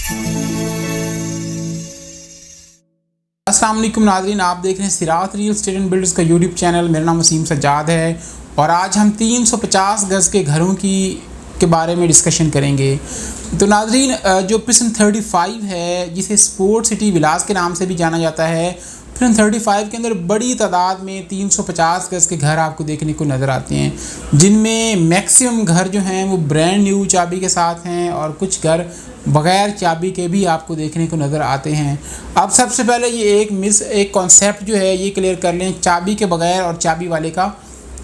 अस्सलाम वालेकुम नाज़रीन, आप देख रहे हैं सिरात रियल एस्टेट एंड बिल्डर्स का यूट्यूब चैनल। मेरा नाम वसीम सज्जाद है और आज हम 350 गज़ के घरों के बारे में डिस्कशन करेंगे। तो नाज़रीन, जो प्रिज्म 35 है, जिसे स्पोर्ट सिटी विलास के नाम से भी जाना जाता है, प्रिज्म 35 के अंदर बड़ी तादाद में 350 गज़ के घर आपको देखने को नज़र आते हैं, जिनमें मैक्सिमम घर जो हैं वो ब्रांड न्यू चाबी के साथ हैं और कुछ घर बग़ैर चाबी के भी आपको देखने को नज़र आते हैं। अब सबसे पहले ये एक कॉन्सेप्ट जो है ये क्लियर कर लें, चाबी के बग़ैर और चाबी वाले का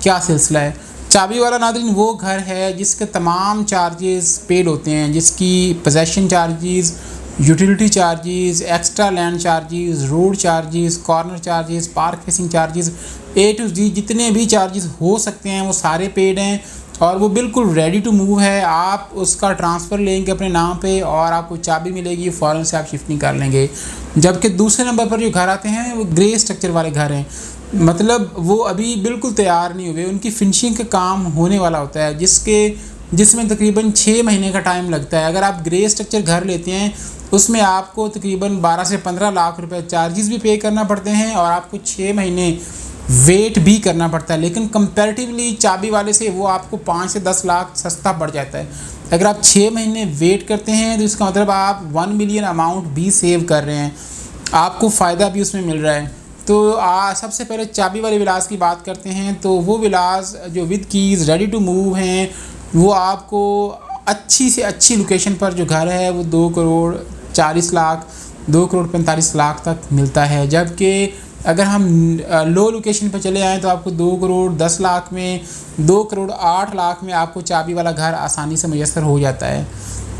क्या सिलसिला है। चाबी वाला नाज़रीन वो घर है जिसके तमाम चार्जेस पेड होते हैं, जिसकी possession charges, utility charges, extra land charges, road charges, corner charges, park facing charges, A to Z जितने भी चार्जेस हो सकते हैं वो सारे पेड हैं और वो बिल्कुल रेडी टू मूव है। आप उसका ट्रांसफ़र लेंगे अपने नाम पे और आपको चाबी मिलेगी, फ़ौरन से आप शिफ्टिंग कर लेंगे। जबकि दूसरे नंबर पर जो घर आते हैं वो ग्रे स्ट्रक्चर वाले घर हैं, मतलब वो अभी बिल्कुल तैयार नहीं हुए, उनकी फिनिशिंग का काम होने वाला होता है जिसमें तकरीबन 6 महीने का टाइम लगता है। अगर आप ग्रे स्ट्रक्चर घर लेते हैं उसमें आपको तकरीबन 12 से 15 लाख रुपए चार्जेस भी पे करना पड़ते हैं और आपको 6 महीने वेट भी करना पड़ता है, लेकिन कंपैरेटिवली चाबी वाले से वो आपको 5 से 10 लाख सस्ता पड़ जाता है। अगर आप 6 महीने वेट करते हैं तो इसका मतलब आप 1 मिलियन अमाउंट भी सेव कर रहे हैं, आपको फ़ायदा भी उसमें मिल रहा है। तो सबसे पहले चाबी वाले विलास की बात करते हैं। तो वो विलास जो with keys ready to move हैं, वो आपको अच्छी से अच्छी लोकेशन पर जो घर है वो 2 करोड़ 40 लाख, 2 करोड़ 45 लाख तक मिलता है। जबकि अगर हम लो लोकेशन पर चले आएँ तो आपको 2 करोड़ 10 लाख में, 2 करोड़ 8 लाख में आपको चाबी वाला घर आसानी से मैसर हो जाता है।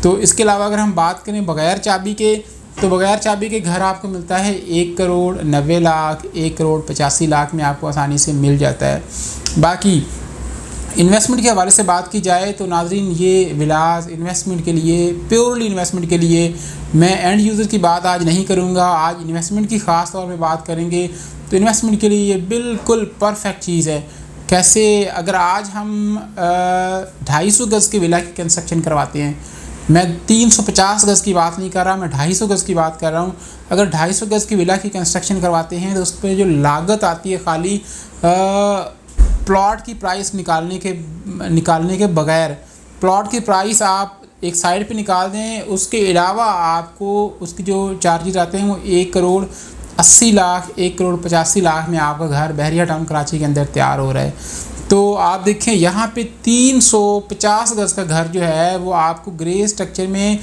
तो इसके अलावा अगर हम बात करें बग़ैर चाबी के, तो बग़ैर चाबी के घर आपको मिलता है 1 करोड़ 90 लाख, 1 करोड़ 85 लाख में आपको आसानी से मिल जाता है। बाकी इन्वेस्टमेंट के हवाले से बात की जाए तो नाज़रीन, ये विलास इन्वेस्टमेंट के लिए, प्योरली इन्वेस्टमेंट के लिए, मैं एंड यूज़र की बात आज नहीं करूँगा, आज इन्वेस्टमेंट की ख़ास तौर पे बात करेंगे। तो इन्वेस्टमेंट के लिए ये बिल्कुल परफेक्ट चीज़ है। कैसे? अगर आज हम 250 गज़ के विला की कंस्ट्रक्शन करवाते हैं, मैं 350 गज़ की बात नहीं कर रहा, मैं 250 गज़ की बात कर रहा हूँ। अगर 250 गज़ की विला की कंस्ट्रक्शन करवाते हैं तो उस पर जो लागत आती है खाली प्लॉट की प्राइस निकालने के बगैर, प्लॉट की प्राइस आप एक साइड पे निकाल दें, उसके अलावा आपको उसके जो चार्जेस आते हैं वो 1 करोड़ 80 लाख, 1 करोड़ 85 लाख में आपका घर बहरिया टाउन कराची के अंदर तैयार हो रहा है। तो आप देखें यहाँ पे 350 गज़ का घर जो है वो आपको ग्रे स्ट्रक्चर में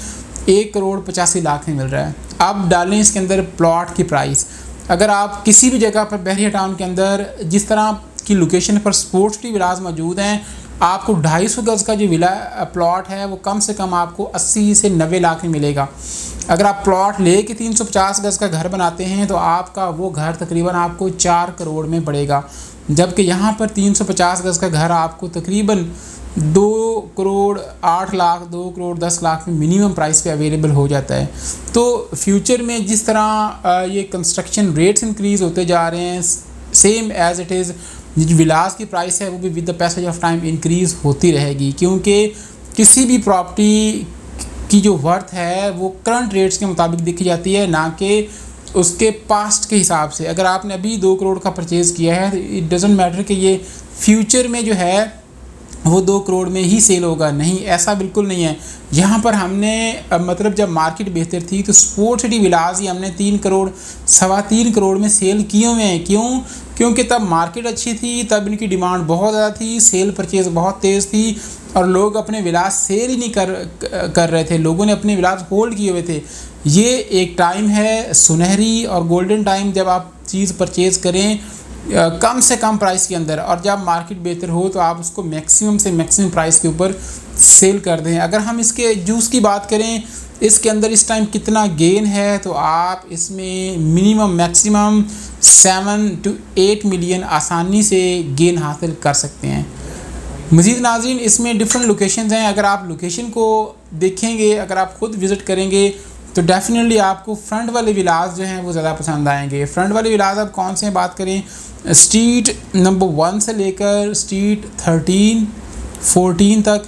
1 करोड़ 85 लाख में मिल रहा है। अब डालें इसके अंदर प्लॉट की प्राइस। अगर आप किसी भी जगह पर बहरिया टाउन के अंदर जिस तरह की लोकेशन पर स्पोर्ट सिटी विलास मौजूद हैं, आपको 250 गज़ का जो विला प्लॉट है वो कम से कम आपको 80 से 90 लाख में मिलेगा। अगर आप प्लॉट ले के 350 गज़ का घर बनाते हैं तो आपका वो घर तकरीबन आपको 4 करोड़ में पड़ेगा, जबकि यहाँ पर 350 गज़ का घर आपको तकरीबन 2 करोड़ 8 लाख, 2 करोड़ 10 लाख में मिनिमम प्राइस पे अवेलेबल हो जाता है। तो फ्यूचर में जिस तरह ये कंस्ट्रक्शन रेट्स इंक्रीज़ होते जा रहे हैं, सेम एज़ इट इज़ जो विलास की प्राइस है वो भी with the passage of time increase होती रहेगी, क्योंकि किसी भी प्रॉपर्टी की जो वर्थ है वो करंट रेट्स के मुताबिक देखी जाती है, ना कि उसके पास्ट के हिसाब से। अगर आपने अभी 2 करोड़ का परचेज़ किया है तो इट डज़ंट मैटर कि ये फ्यूचर में जो है वो 2 करोड़ में ही सेल होगा, नहीं, ऐसा बिल्कुल नहीं है। यहाँ पर हमने मतलब जब मार्केट बेहतर थी तो स्पोर्ट सिटी विलास ही हमने 3 करोड़ 3.25 करोड़ में सेल किए हुए हैं। क्यों? क्योंकि तब मार्केट अच्छी थी, तब इनकी डिमांड बहुत ज़्यादा थी, सेल परचेज़ बहुत तेज़ थी और लोग अपने विलास सेल ही नहीं कर रहे थे, लोगों ने अपने विलास होल्ड किए हुए थे। ये एक टाइम है सुनहरी और गोल्डन टाइम, जब आप चीज़ परचेज़ करें कम से कम प्राइस के अंदर, और जब मार्केट बेहतर हो तो आप उसको मैक्सिमम से मैक्सिमम प्राइस के ऊपर सेल कर दें। अगर हम इसके जूस की बात करें, इसके अंदर इस टाइम कितना गेन है, तो आप इसमें मिनिमम मैक्सिमम 7 to 8 मिलियन आसानी से गेन हासिल कर सकते हैं। मज़ीद नाज़रीन, इसमें डिफरेंट लोकेशंस हैं। अगर आप लोकेशन को देखेंगे, अगर आप ख़ुद विज़िट करेंगे तो डेफिनेटली आपको फ्रंट वाले विलास जो हैं वो ज़्यादा पसंद आएंगे। फ्रंट वाले विलास आप कौन से बात करें, स्ट्रीट नंबर 1 से लेकर स्ट्रीट 13, 14 तक,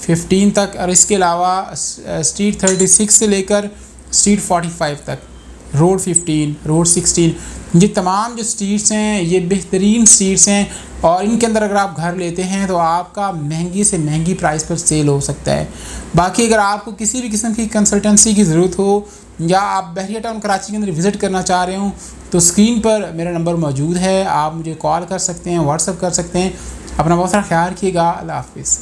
15 तक, और इसके अलावा स्ट्रीट 36 से लेकर स्ट्रीट 45 तक, रोड 15, रोड 16, ये तमाम जो स्ट्रीट्स हैं ये बेहतरीन स्ट्रीट्स हैं और इनके अंदर अगर आप घर लेते हैं तो आपका महंगी से महंगी प्राइस पर सेल हो सकता है। बाकी अगर आपको किसी भी किस्म की कंसल्टेंसी की ज़रूरत हो या आप बहरिया टाउन कराची के अंदर विज़िट करना चाह रहे हो तो स्क्रीन पर मेरा नंबर मौजूद है, आप मुझे कॉल कर सकते हैं, व्हाट्सअप कर सकते हैं। अपना बहुत सारा ख्याल रखिएगा। अल्लाह हाफिज़।